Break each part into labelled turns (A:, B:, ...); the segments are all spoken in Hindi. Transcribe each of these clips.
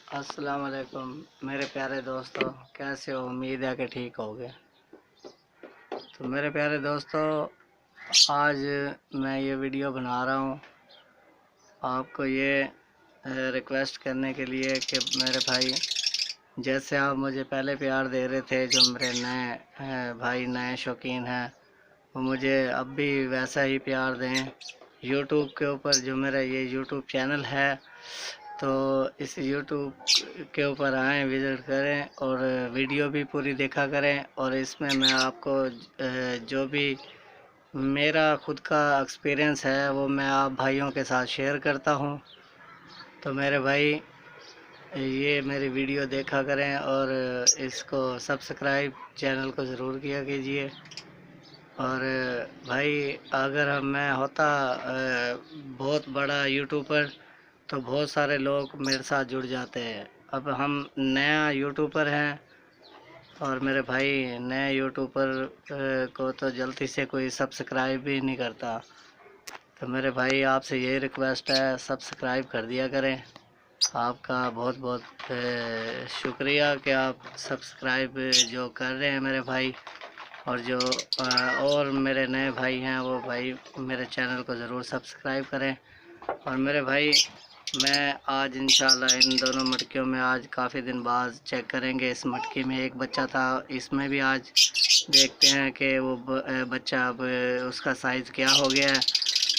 A: अस्सलाम वालेकुम मेरे प्यारे दोस्तों, कैसे हो? उम्मीद है कि ठीक होगे। तो मेरे प्यारे दोस्तों, आज मैं ये वीडियो बना रहा हूँ आपको ये रिक्वेस्ट करने के लिए कि मेरे भाई, जैसे आप मुझे पहले प्यार दे रहे थे, जो मेरे नए भाई नए शौकीन हैं, वो मुझे अब भी वैसा ही प्यार दें। यूट्यूब के ऊपर जो मेरा ये यूट्यूब चैनल है, तो इस यूट्यूब के ऊपर आएँ, विज़िट करें और वीडियो भी पूरी देखा करें। और इसमें मैं आपको जो भी मेरा खुद का एक्सपीरियंस है वो मैं आप भाइयों के साथ शेयर करता हूँ। तो मेरे भाई, ये मेरी वीडियो देखा करें और इसको सब्सक्राइब चैनल को ज़रूर किया कीजिए। और भाई, अगर मैं होता बहुत बड़ा यूट्यूबर तो बहुत सारे लोग मेरे साथ जुड़ जाते हैं। अब हम नया यूट्यूबर हैं और मेरे भाई नए यूट्यूबर को तो जल्दी से कोई सब्सक्राइब भी नहीं करता। तो मेरे भाई, आपसे यही रिक्वेस्ट है, सब्सक्राइब कर दिया करें। आपका बहुत बहुत शुक्रिया कि आप सब्सक्राइब जो कर रहे हैं मेरे भाई। और जो और मेरे नए भाई हैं, वो भाई मेरे चैनल को ज़रूर सब्सक्राइब करें। और मेरे भाई, मैं आज इंशाल्लाह इन दोनों मटकियों में आज काफ़ी दिन बाद चेक करेंगे। इस मटकी में एक बच्चा था, इसमें भी आज देखते हैं कि वो बच्चा अब उसका साइज़ क्या हो गया है।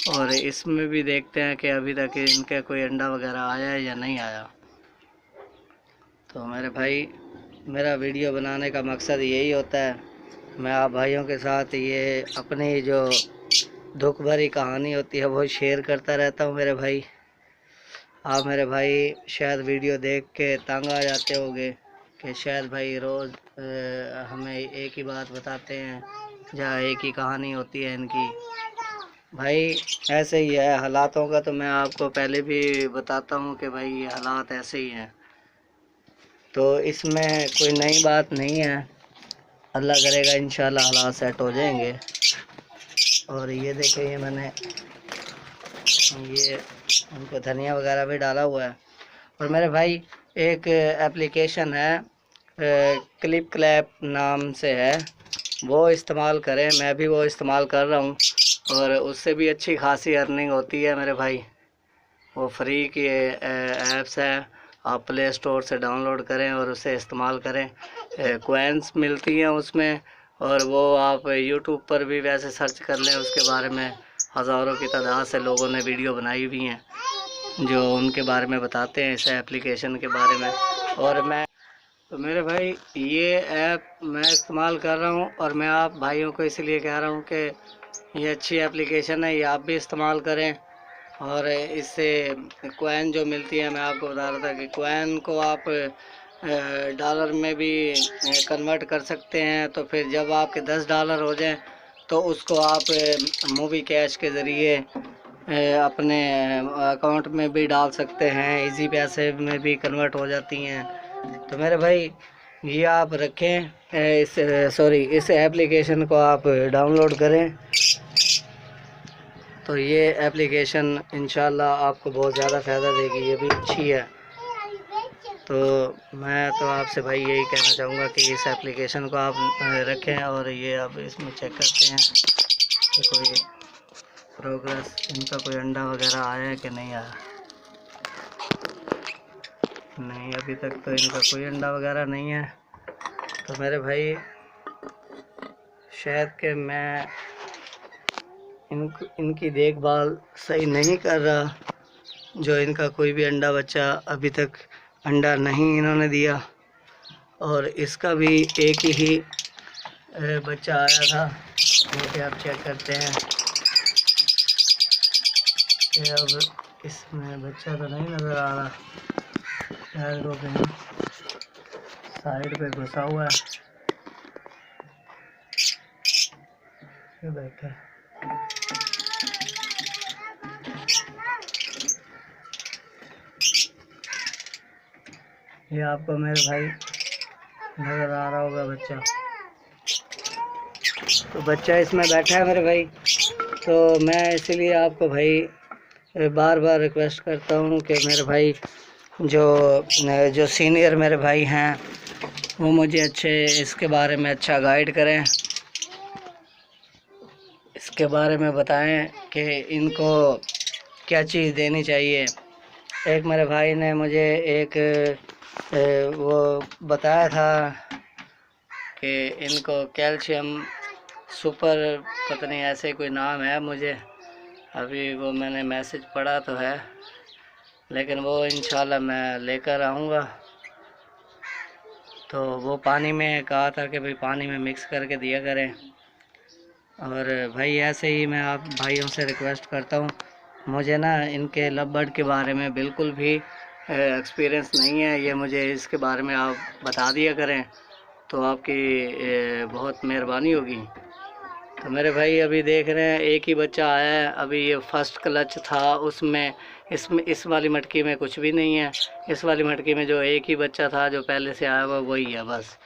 A: और इसमें भी देखते हैं कि अभी तक इनके कोई अंडा वगैरह आया है या नहीं आया। तो मेरे भाई, मेरा वीडियो बनाने का मकसद यही होता है, मैं आप भाइयों के साथ ये अपनी जो दुख भरी कहानी होती है वो शेयर करता रहता हूँ। मेरे भाई, आप मेरे भाई शायद वीडियो देख के तंग आ जाते होंगे कि शायद भाई रोज़ हमें एक ही बात बताते हैं, जहाँ एक ही कहानी होती है इनकी। भाई ऐसे ही है हालातों का, तो मैं आपको पहले भी बताता हूँ कि भाई ये हालात ऐसे ही हैं। तो इसमें कोई नई बात नहीं है, अल्लाह करेगा इंशाल्लाह हालात सेट हो जाएंगे। और ये देखें, ये मैंने ये उनको धनिया वगैरह भी डाला हुआ है। और मेरे भाई, एक एप्लीकेशन है क्लिप क्लैप नाम से है, वो इस्तेमाल करें। मैं भी वो इस्तेमाल कर रहा हूँ और उससे भी अच्छी खासी अर्निंग होती है मेरे भाई। वो फ्री की ऐप्स है, आप प्ले स्टोर से डाउनलोड करें और उसे इस्तेमाल करें। कॉइन्स मिलती हैं उसमें। और वो आप यूट्यूब पर भी वैसे सर्च कर लें, उसके बारे में हज़ारों की तादाद से लोगों ने वीडियो बनाई हुई हैं जो उनके बारे में बताते हैं, इस एप्लीकेशन के बारे में। और मैं तो मेरे भाई, ये ऐप मैं इस्तेमाल कर रहा हूँ और मैं आप भाइयों को इसलिए कह रहा हूँ कि ये अच्छी एप्लीकेशन है, ये आप भी इस्तेमाल करें। और इससे कॉइन जो मिलती है, मैं आपको बता रहा था कि कॉइन को आप डॉलर में भी कन्वर्ट कर सकते हैं। तो फिर जब आपके $10 हो जाएं तो उसको आप मूवी कैश के ज़रिए अपने अकाउंट में भी डाल सकते हैं, इजी पैसे में भी कन्वर्ट हो जाती हैं। तो मेरे भाई, ये आप रखें, इस एप्लीकेशन को आप डाउनलोड करें। तो ये एप्लीकेशन इंशाल्लाह आपको बहुत ज़्यादा फ़ायदा देगी, ये भी अच्छी है। तो मैं तो आपसे भाई यही कहना चाहूँगा कि इस एप्लीकेशन को आप रखें। और ये अब इसमें चेक करते हैं कि कोई प्रोग्रेस, इनका कोई अंडा वगैरह आया है कि नहीं आया। नहीं, अभी तक तो इनका कोई अंडा वगैरह नहीं है। तो मेरे भाई, शायद कि मैं इनकी देखभाल सही नहीं कर रहा, जो इनका कोई भी अंडा बच्चा अभी तक अंडा नहीं इन्होंने दिया। और इसका भी एक ही बच्चा आया था, जो कि आप चेक करते हैं कि अब इसमें बच्चा तो नहीं नज़र आ रहा, शायद वो कहीं साइड पे घुसा हुआ है। ये बैठा है। ये आपको मेरे भाई नज़र आ रहा होगा बच्चा। तो बच्चा इसमें बैठा है मेरे भाई। तो मैं इसीलिए आपको भाई बार बार रिक्वेस्ट करता हूँ कि मेरे भाई, जो सीनियर मेरे भाई हैं वो मुझे इसके बारे में अच्छा गाइड करें, इसके बारे में बताएं कि इनको क्या चीज़ देनी चाहिए। एक मेरे भाई ने मुझे एक वो बताया था कि इनको कैल्शियम सुपर, पता नहीं ऐसे कोई नाम है, मुझे अभी वो मैंने मैसेज पढ़ा तो है, लेकिन वो इंशाल्लाह मैं लेकर आऊँगा। तो वो पानी में कहा था कि भाई पानी में मिक्स करके दिया करें। और भाई ऐसे ही मैं आप भाइयों से रिक्वेस्ट करता हूँ, मुझे ना इनके लव बर्ड के बारे में बिल्कुल भी एक्सपीरियंस नहीं है, ये मुझे इसके बारे में आप बता दिया करें तो आपकी बहुत मेहरबानी होगी। तो मेरे भाई अभी देख रहे हैं एक ही बच्चा आया है, अभी ये फर्स्ट क्लच था, उसमें इसमें इस वाली मटकी में कुछ भी नहीं है, इस वाली मटकी में जो एक ही बच्चा था जो पहले से आया हुआ वही है बस।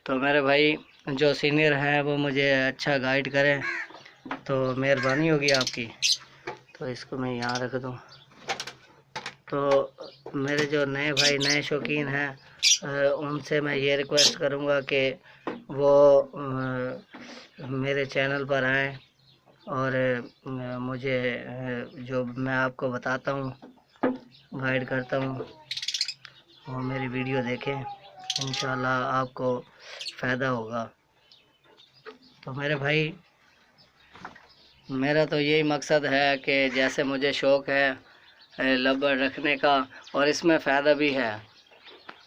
A: तो मेरे भाई जो सीनियर हैं वो मुझे अच्छा गाइड करें तो मेहरबानी होगी आपकी। तो इसको मैं यहाँ रख दूँ। तो मेरे जो नए भाई नए शौकीन हैं उनसे मैं ये रिक्वेस्ट करूँगा कि वो मेरे चैनल पर आएँ और मुझे जो मैं आपको बताता हूँ गाइड करता हूँ वो मेरी वीडियो देखें, इंशाल्लाह आपको फ़ायदा होगा। तो मेरे भाई मेरा तो यही मकसद है कि जैसे मुझे शौक़ है लव बर्ड रखने का और इसमें फ़ायदा भी है,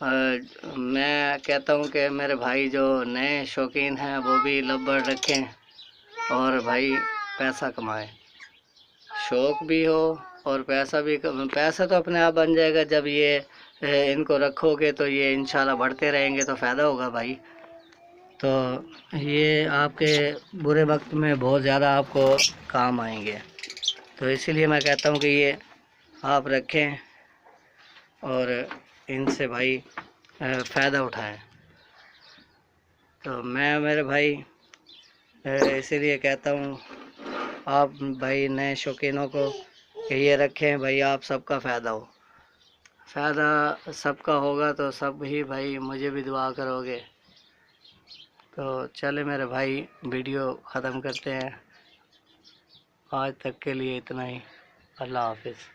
A: मैं कहता हूँ कि मेरे भाई जो नए शौकीन हैं वो भी लव बर्ड रखें और भाई पैसा कमाएं, शौक़ भी हो और पैसा भी। पैसा तो अपने आप बन जाएगा, जब ये इनको रखोगे तो ये इंशाल्लाह बढ़ते रहेंगे तो फ़ायदा होगा भाई। तो ये आपके बुरे वक्त में बहुत ज़्यादा आपको काम आएंगे, तो इसीलिए मैं कहता हूँ कि ये आप रखें और इनसे भाई फ़ायदा उठाएं। तो मैं मेरे भाई इसीलिए कहता हूँ आप भाई नए शौकीनों को कि ये रखें भाई, आप सबका फ़ायदा हो, फ़ायदा सबका होगा तो सब ही भाई मुझे भी दुआ करोगे। तो चले मेरे भाई वीडियो ख़त्म करते हैं, आज तक के लिए इतना ही। अल्लाह हाफिज़।